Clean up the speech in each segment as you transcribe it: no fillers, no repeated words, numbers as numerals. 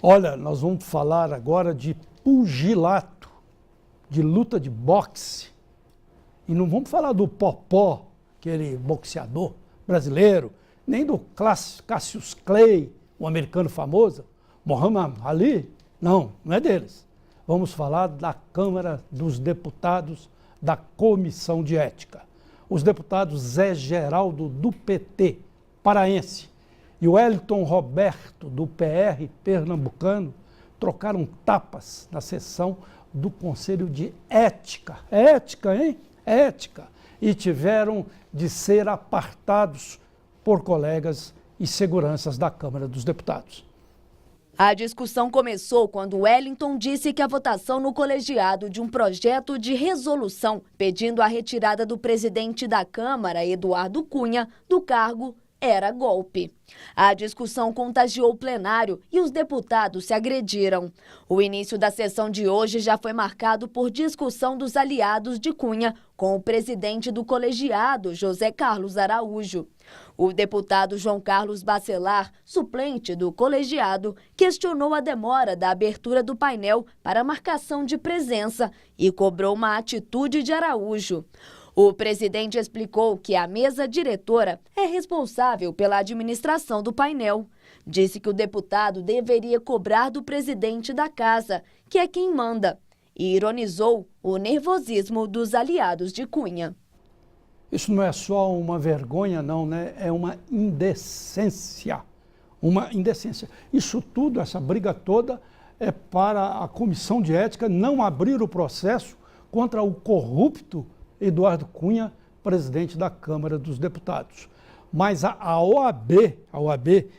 Olha, nós vamos falar agora de pugilato, de luta de boxe. E não vamos falar do Popó, aquele boxeador brasileiro, nem do Cassius Clay, um americano famoso, Muhammad Ali. Não, não é deles. Vamos falar da Câmara dos Deputados, da Comissão de Ética. Os deputados Zé Geraldo, do PT, paraense, e o Wellington Roberto, do PR pernambucano, trocaram tapas na sessão do Conselho de Ética. Ética, hein? Ética. E tiveram de ser apartados por colegas e seguranças da Câmara dos Deputados. A discussão começou quando Wellington disse que a votação no colegiado de um projeto de resolução pedindo a retirada do presidente da Câmara, Eduardo Cunha, do cargo era golpe. A discussão contagiou o plenário e os deputados se agrediram. O início da sessão de hoje já foi marcado por discussão dos aliados de Cunha com o presidente do colegiado, José Carlos Araújo. O deputado João Carlos Bacelar, suplente do colegiado, questionou a demora da abertura do painel para marcação de presença e cobrou uma atitude de Araújo. O presidente explicou que a mesa diretora é responsável pela administração do painel. Disse que o deputado deveria cobrar do presidente da casa, que é quem manda, e ironizou o nervosismo dos aliados de Cunha. Isso não é só uma vergonha, não, né? É uma indecência. Uma indecência. Isso tudo, essa briga toda, é para a Comissão de Ética não abrir o processo contra o corrupto Eduardo Cunha, presidente da Câmara dos Deputados. Mas a OAB,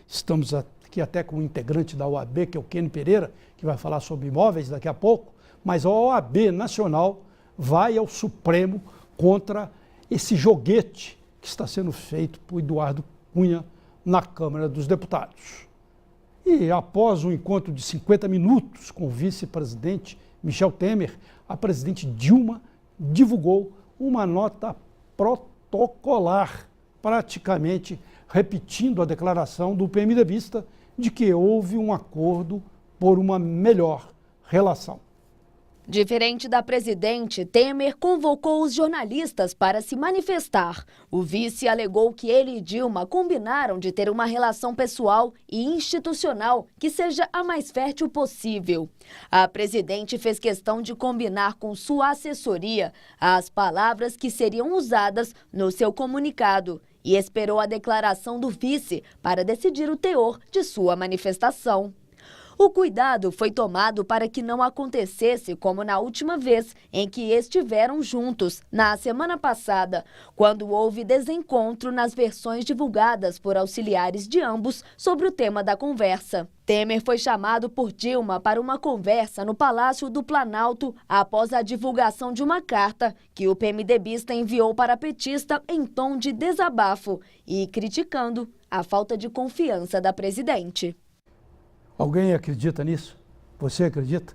estamos aqui até com um integrante da OAB, que é o Kenny Pereira, que vai falar sobre imóveis daqui a pouco, mas a OAB Nacional vai ao Supremo contra esse joguete que está sendo feito por Eduardo Cunha na Câmara dos Deputados. E após um encontro de 50 minutos com o vice-presidente Michel Temer, a presidente Dilma divulgou uma nota protocolar, praticamente repetindo a declaração do PMDBista de que houve um acordo por uma melhor relação. Diferente da presidente, Temer convocou os jornalistas para se manifestar. O vice alegou que ele e Dilma combinaram de ter uma relação pessoal e institucional que seja a mais fértil possível. A presidente fez questão de combinar com sua assessoria as palavras que seriam usadas no seu comunicado e esperou a declaração do vice para decidir o teor de sua manifestação. O cuidado foi tomado para que não acontecesse como na última vez em que estiveram juntos, na semana passada, quando houve desencontro nas versões divulgadas por auxiliares de ambos sobre o tema da conversa. Temer foi chamado por Dilma para uma conversa no Palácio do Planalto após a divulgação de uma carta que o PMDBista enviou para a petista em tom de desabafo e criticando a falta de confiança da presidente. Alguém acredita nisso? Você acredita?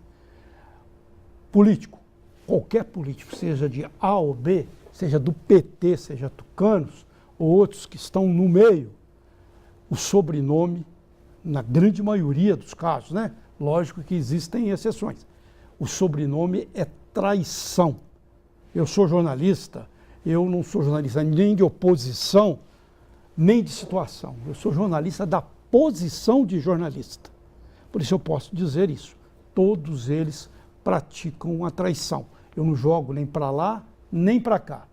Político, qualquer político, seja de A ou B, seja do PT, seja tucanos, ou outros que estão no meio, o sobrenome, na grande maioria dos casos, né? Lógico que existem exceções. O sobrenome é traição. Eu sou jornalista, eu não sou jornalista nem de oposição, nem de situação. Eu sou jornalista da posição de jornalista. Por isso eu posso dizer isso. Todos eles praticam a traição. Eu não jogo nem para lá, nem para cá.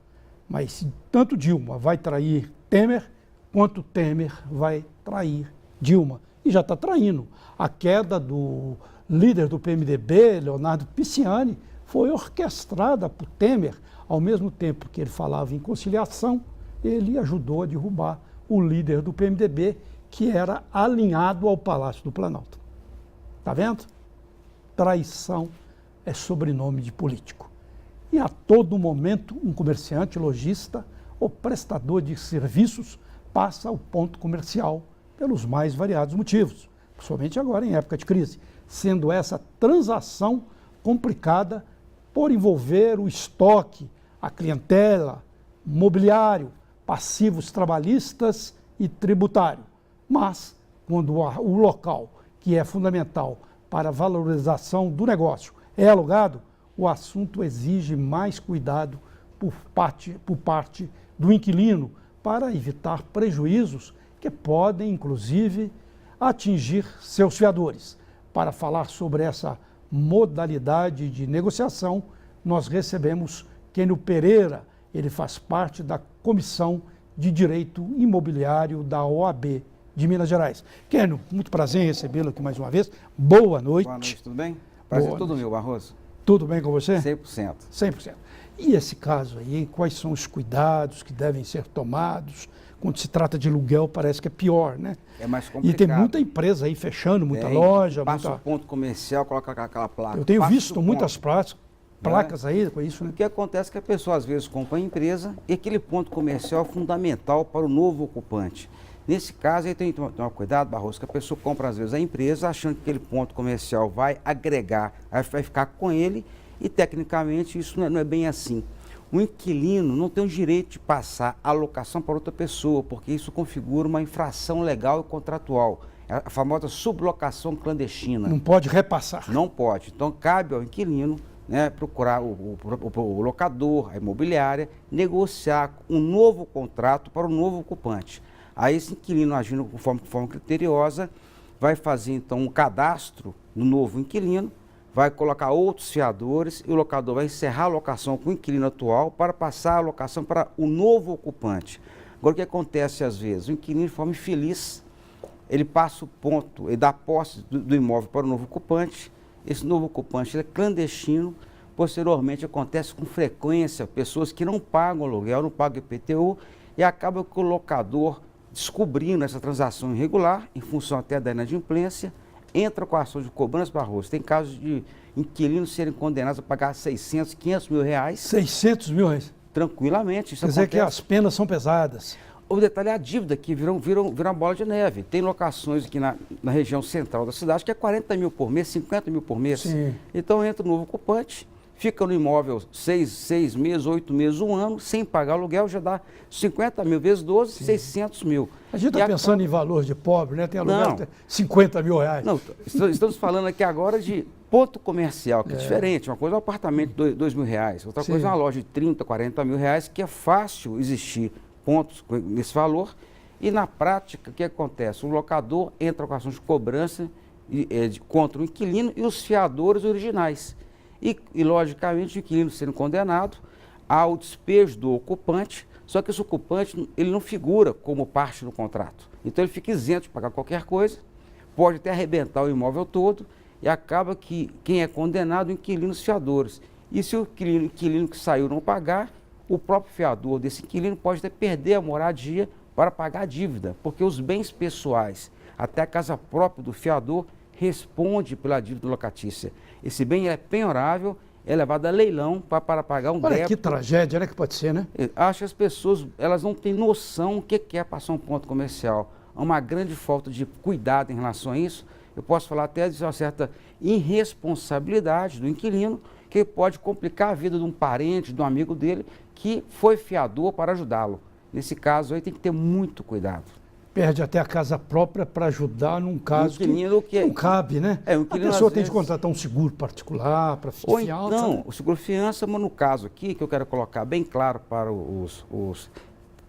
Mas se tanto Dilma vai trair Temer, quanto Temer vai trair Dilma. E já está traindo. A queda do líder do PMDB, Leonardo Pisciani, foi orquestrada por Temer. Ao mesmo tempo que ele falava em conciliação, ele ajudou a derrubar o líder do PMDB, que era alinhado ao Palácio do Planalto. Está vendo? Traição é sobrenome de político. E a todo momento, um comerciante, lojista ou prestador de serviços passa ao ponto comercial pelos mais variados motivos, principalmente agora em época de crise, sendo essa transação complicada por envolver o estoque, a clientela, mobiliário, passivos trabalhistas e tributário. Mas, quando o local que é fundamental para a valorização do negócio, é alugado, o assunto exige mais cuidado por parte do inquilino para evitar prejuízos que podem, inclusive, atingir seus fiadores. Para falar sobre essa modalidade de negociação, nós recebemos Kênio Pereira, ele faz parte da Comissão de Direito Imobiliário da OAB de Minas Gerais. Kênio, muito prazer em recebê-lo aqui mais uma vez. Boa noite. Boa noite, tudo bem? Prazer Boa todo noite. meu, Barroso. Tudo bem com você? 100%. 100%. E esse caso aí, quais são os cuidados que devem ser tomados? Quando se trata de aluguel, parece que é pior, né? É mais complicado. E tem muita empresa aí fechando, muita loja. Passa muita... o ponto comercial, coloca aquela placa. Eu tenho Passa visto o muitas ponto. placas aí com isso, né? O que acontece é que a pessoa às vezes compra a empresa e aquele ponto comercial é fundamental para o novo ocupante. Nesse caso, aí tem que tomar cuidado, Barroso, que a pessoa compra às vezes a empresa achando que aquele ponto comercial vai agregar, vai ficar com ele e tecnicamente isso não é bem assim. O inquilino não tem o direito de passar a locação para outra pessoa, porque isso configura uma infração legal e contratual, a famosa sublocação clandestina. Não pode repassar. Não pode. Então, cabe ao inquilino, né, procurar o locador, a imobiliária, negociar um novo contrato para o novo ocupante. Aí, esse inquilino, agindo de forma criteriosa, vai fazer, então, um cadastro no novo inquilino, vai colocar outros fiadores e o locador vai encerrar a locação com o inquilino atual para passar a locação para o novo ocupante. Agora, o que acontece às vezes? O inquilino, de forma infeliz, ele passa o ponto, ele dá posse do imóvel para o novo ocupante, esse novo ocupante ele é clandestino, posteriormente acontece com frequência, pessoas que não pagam aluguel, não pagam IPTU, e acaba que o locador, descobrindo essa transação irregular, em função até da inadimplência, entra com a ação de cobrança, Barroso. Tem casos de inquilinos serem condenados a pagar 600, 500 mil reais. 600 mil reais? Tranquilamente. Isso Quer dizer que as penas são pesadas. O detalhe é a dívida, que vira uma bola de neve. Tem locações aqui na região central da cidade que é 40 mil por mês, 50 mil por mês. Sim. Então entra o novo ocupante, fica no imóvel 6 meses, 8 meses, 1 ano, sem pagar aluguel, já dá 50 mil vezes 12, sim. 600 mil. A gente está pensando em valor de pobre, né? Tem aluguel não, de 50 mil reais. Não, estamos falando aqui agora de ponto comercial, que é diferente. Uma coisa é um apartamento de 2 mil reais, outra coisa é uma loja de 30, 40 mil reais, que é fácil existir pontos nesse valor. E na prática, o que acontece? O locador entra com ação de cobrança contra o inquilino e os fiadores originais. E logicamente, o inquilino sendo condenado ao despejo do ocupante, só que esse ocupante ele não figura como parte do contrato. Então ele fica isento de pagar qualquer coisa, pode até arrebentar o imóvel todo e acaba que quem é condenado é o inquilino e os fiadores. E se o inquilino que saiu não pagar, o próprio fiador desse inquilino pode até perder a moradia para pagar a dívida, porque os bens pessoais, até a casa própria do fiador, responde pela dívida locatícia. Esse bem é penhorável, é levado a leilão para pagar um débito. Olha que tragédia, né, que pode ser, né? Acho que as pessoas, elas não têm noção o que é passar um ponto comercial. Há uma grande falta de cuidado em relação a isso. Eu posso falar até de uma certa irresponsabilidade do inquilino, que pode complicar a vida de um parente, de um amigo dele, que foi fiador para ajudá-lo. Nesse caso aí tem que ter muito cuidado. Perde até a casa própria para ajudar num caso que não cabe, né? A pessoa tem de contratar um seguro particular para fiança. Não, o seguro fiança, mas no caso aqui, que eu quero colocar bem claro para os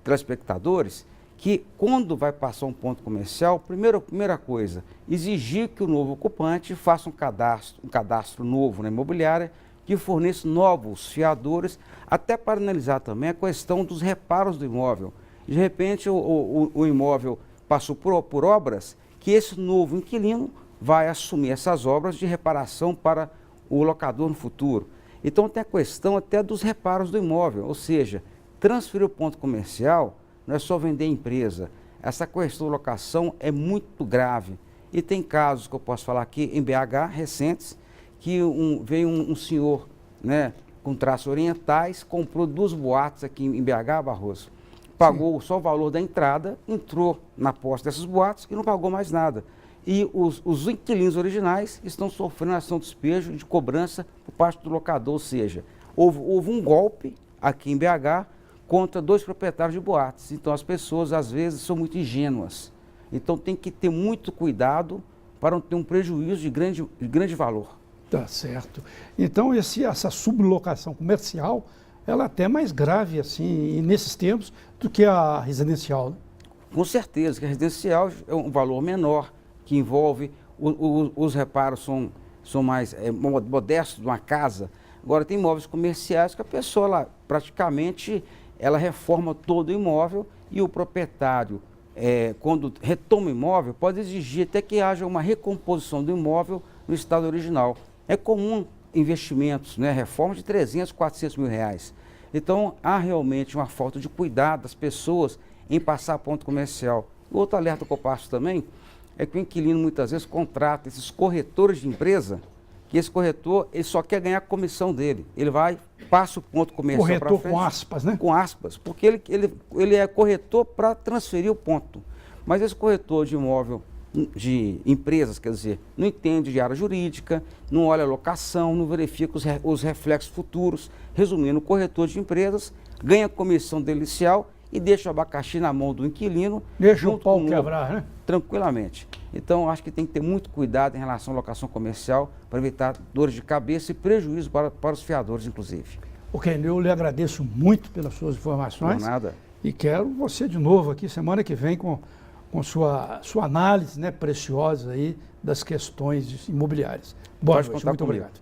telespectadores, que quando vai passar um ponto comercial, primeira coisa, exigir que o novo ocupante faça um cadastro novo na imobiliária, que forneça novos fiadores, até para analisar também a questão dos reparos do imóvel. De repente, o imóvel passou por obras, que esse novo inquilino vai assumir essas obras de reparação para o locador no futuro. Então, tem a questão até dos reparos do imóvel, ou seja, transferir o ponto comercial não é só vender a empresa. Essa questão de locação é muito grave. E tem casos que eu posso falar aqui em BH, recentes, que veio um senhor, né, com traços orientais, comprou 2 boates aqui em BH, Barroso. Pagou só o valor da entrada, entrou na posse dessas boates e não pagou mais nada. E os inquilinos originais estão sofrendo ação de despejo de cobrança por parte do locador, ou seja, houve um golpe aqui em BH contra 2 proprietários de boates. Então as pessoas às vezes são muito ingênuas. Então tem que ter muito cuidado para não ter um prejuízo de grande valor. Tá certo. Então, essa sublocação comercial, ela é até mais grave, assim, nesses tempos, do que a residencial, né? Com certeza, que a residencial é um valor menor, que envolve, os reparos são mais modestos de uma casa. Agora, tem imóveis comerciais que a pessoa, praticamente, ela reforma todo o imóvel e o proprietário, quando retoma o imóvel, pode exigir até que haja uma recomposição do imóvel no estado original. É comum investimentos, né, reforma de 300, 400 mil reais. Então, há realmente uma falta de cuidado das pessoas em passar ponto comercial. Outro alerta que eu passo também é que o inquilino muitas vezes contrata esses corretores de empresa, que esse corretor ele só quer ganhar a comissão dele. Ele passa o ponto comercial para frente. Corretor com aspas, né? Com aspas, porque ele é corretor para transferir o ponto. Mas esse corretor de imóvel, de empresas, quer dizer, não entende de área jurídica, não olha a locação, não verifica os reflexos futuros. Resumindo, o corretor de empresas ganha a comissão delicial e deixa o abacaxi na mão do inquilino. Deixa o pau quebrar, né? Tranquilamente. Então, acho que tem que ter muito cuidado em relação à locação comercial para evitar dores de cabeça e prejuízo para os fiadores, inclusive. Ok, eu lhe agradeço muito pelas suas informações. Por nada. E quero você de novo aqui semana que vem com sua análise, né, preciosa aí das questões imobiliárias. Boa Pode noite, contar muito comigo. obrigado.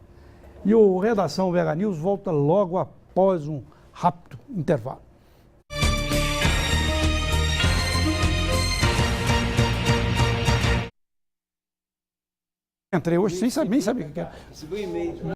E o Redação VH News volta logo após um rápido intervalo. Entrei hoje sem saber o que era.